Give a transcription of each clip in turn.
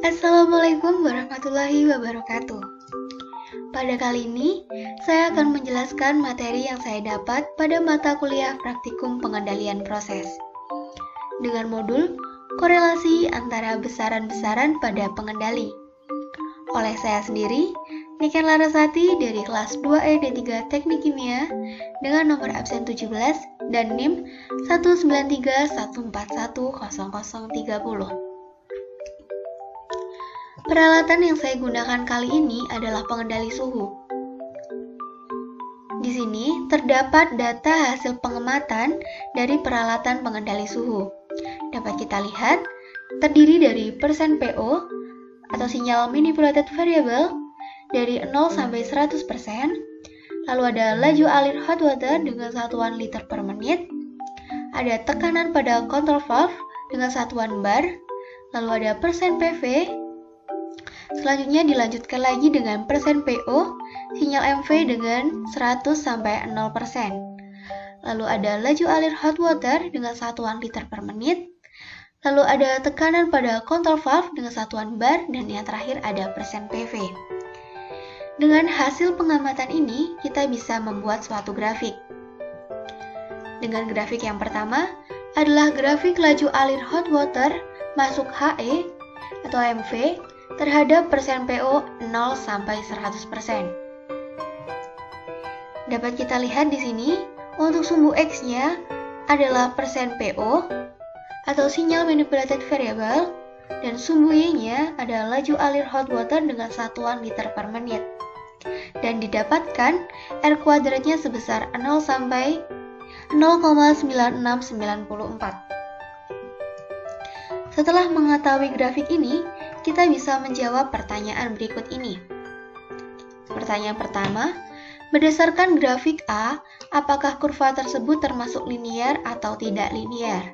Assalamualaikum warahmatullahi wabarakatuh. Pada kali ini, saya akan menjelaskan materi yang saya dapat pada mata kuliah praktikum pengendalian proses dengan modul korelasi antara besaran-besaran pada pengendali. Oleh saya sendiri, Niken Larasati dari kelas 2E D3 Teknik Kimia dengan nomor absen 17 dan NIM 19314100030. Peralatan yang saya gunakan kali ini adalah pengendali suhu. Di sini terdapat data hasil pengamatan dari peralatan pengendali suhu. Dapat kita lihat, terdiri dari persen PO atau sinyal manipulated variable dari 0 sampai 100%, lalu ada laju alir hot water dengan satuan liter per menit, ada tekanan pada control valve dengan satuan bar, lalu ada persen PV. Selanjutnya dilanjutkan lagi dengan persen PO, sinyal MV dengan 100 sampai 0%. Lalu ada laju alir hot water dengan satuan liter per menit. Lalu ada tekanan pada control valve dengan satuan bar, dan yang terakhir ada persen PV. Dengan hasil pengamatan ini, kita bisa membuat suatu grafik. Dengan grafik yang pertama adalah grafik laju alir hot water masuk HE atau MV terhadap persen PO 0 sampai 100%. Dapat kita lihat di sini, untuk sumbu X-nya adalah persen PO atau sinyal manipulated variable, dan sumbu Y-nya adalah laju alir hot water dengan satuan liter per menit. Dan didapatkan R kuadratnya sebesar 0 sampai 0,9694. Setelah mengetahui grafik ini, kita bisa menjawab pertanyaan berikut ini. Pertanyaan pertama, berdasarkan grafik A, apakah kurva tersebut termasuk linier atau tidak linier?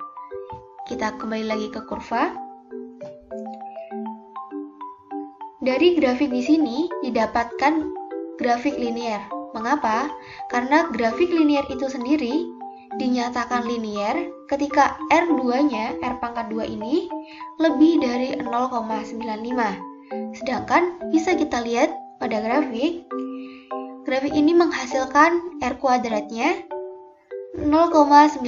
Kita kembali lagi ke kurva. Dari grafik di sini didapatkan grafik linier. Mengapa? Karena grafik linier itu sendiri dinyatakan linier ketika R2-nya, R pangkat 2 ini, lebih dari 0,95. Sedangkan bisa kita lihat pada grafik ini menghasilkan R kuadratnya 0,9694.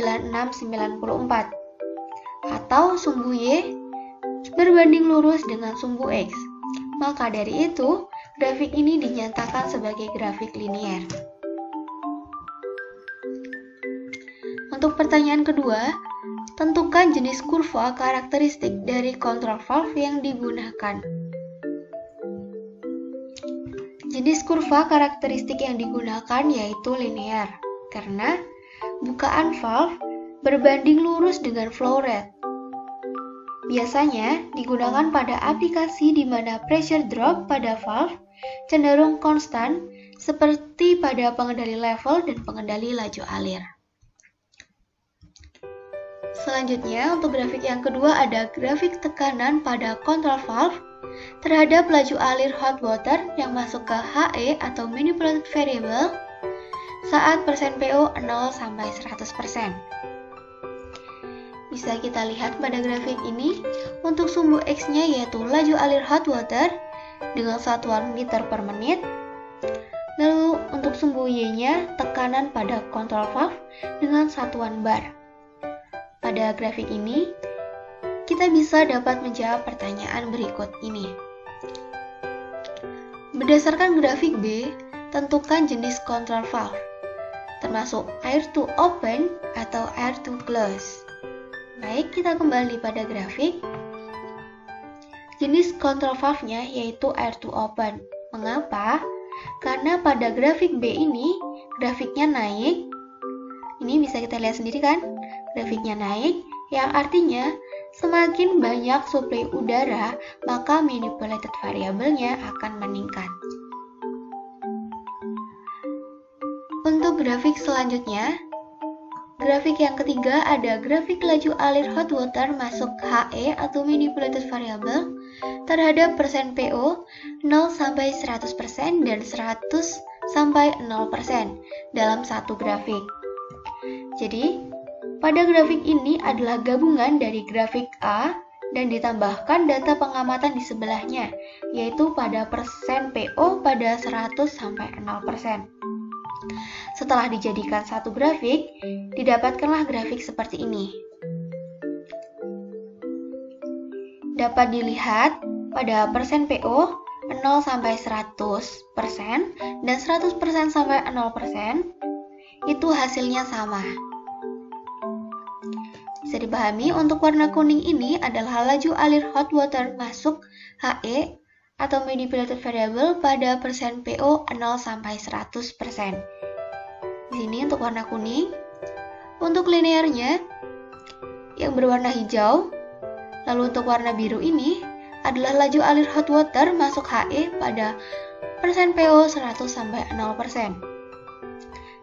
Atau sumbu Y berbanding lurus dengan sumbu X. Maka dari itu, grafik ini dinyatakan sebagai grafik linier. Untuk pertanyaan kedua, tentukan jenis kurva karakteristik dari control valve yang digunakan. Jenis kurva karakteristik yang digunakan yaitu linear, karena bukaan valve berbanding lurus dengan flow rate. Biasanya digunakan pada aplikasi di mana pressure drop pada valve cenderung konstan, seperti pada pengendali level dan pengendali laju alir. Selanjutnya, untuk grafik yang kedua ada grafik tekanan pada control valve terhadap laju alir hot water yang masuk ke HE atau manipulated variable saat persen PO 0 sampai 100%. Bisa kita lihat pada grafik ini, untuk sumbu X-nya yaitu laju alir hot water dengan satuan liter per menit. Lalu untuk sumbu Y-nya tekanan pada control valve dengan satuan bar. Pada grafik ini, kita bisa dapat menjawab pertanyaan berikut ini. Berdasarkan grafik B, tentukan jenis control valve, termasuk air to open atau air to close. Baik, kita kembali pada grafik. Jenis control valve-nya yaitu air to open. Mengapa? Karena pada grafik B ini, grafiknya naik. Ini bisa kita lihat sendiri kan? Grafiknya naik, yang artinya semakin banyak suplai udara, maka manipulated variable-nya akan meningkat. Untuk grafik selanjutnya, grafik yang ketiga ada grafik laju alir hot water masuk HE atau manipulated variable terhadap persen PO 0 sampai 100% dan 100 sampai 0% dalam satu grafik. Jadi, pada grafik ini adalah gabungan dari grafik A dan ditambahkan data pengamatan di sebelahnya, yaitu pada persen PO pada 100 sampai 0%. Setelah dijadikan satu grafik, didapatkanlah grafik seperti ini. Dapat dilihat pada persen PO 0 sampai 100% dan 100% sampai 0% itu hasilnya sama. Bisa dipahami untuk warna kuning ini adalah laju alir hot water masuk HE atau manipulated variable pada persen PO 0 sampai 100%. Di sini untuk warna kuning. Untuk linearnya yang berwarna hijau. Lalu untuk warna biru ini adalah laju alir hot water masuk HE pada persen PO 100 sampai 0%.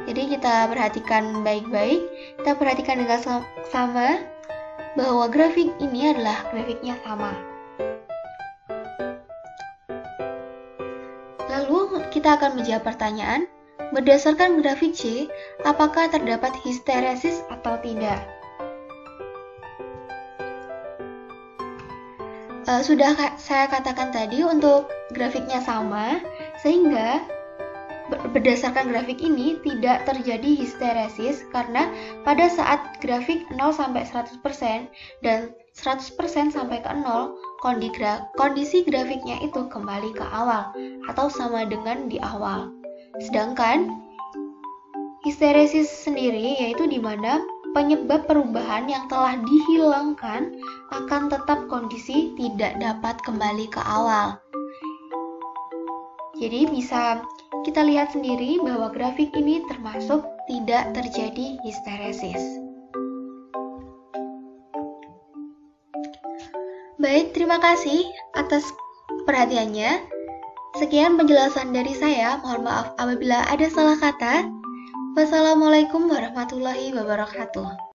Jadi kita perhatikan baik-baik, kita perhatikan dengan sama bahwa grafik ini adalah grafiknya sama. Lalu kita akan menjawab pertanyaan, berdasarkan grafik C, apakah terdapat histeresis atau tidak? Sudah saya katakan tadi untuk grafiknya sama, sehingga berdasarkan grafik ini tidak terjadi histeresis karena pada saat grafik 0 sampai 100% dan 100% sampai ke 0, kondisi grafiknya itu kembali ke awal atau sama dengan di awal. Sedangkan histeresis sendiri yaitu di mana penyebab perubahan yang telah dihilangkan akan tetap kondisi tidak dapat kembali ke awal. Jadi bisa kita lihat sendiri bahwa grafik ini termasuk tidak terjadi histeresis. Baik, terima kasih atas perhatiannya. Sekian penjelasan dari saya. Mohon maaf apabila ada salah kata. Wassalamualaikum warahmatullahi wabarakatuh.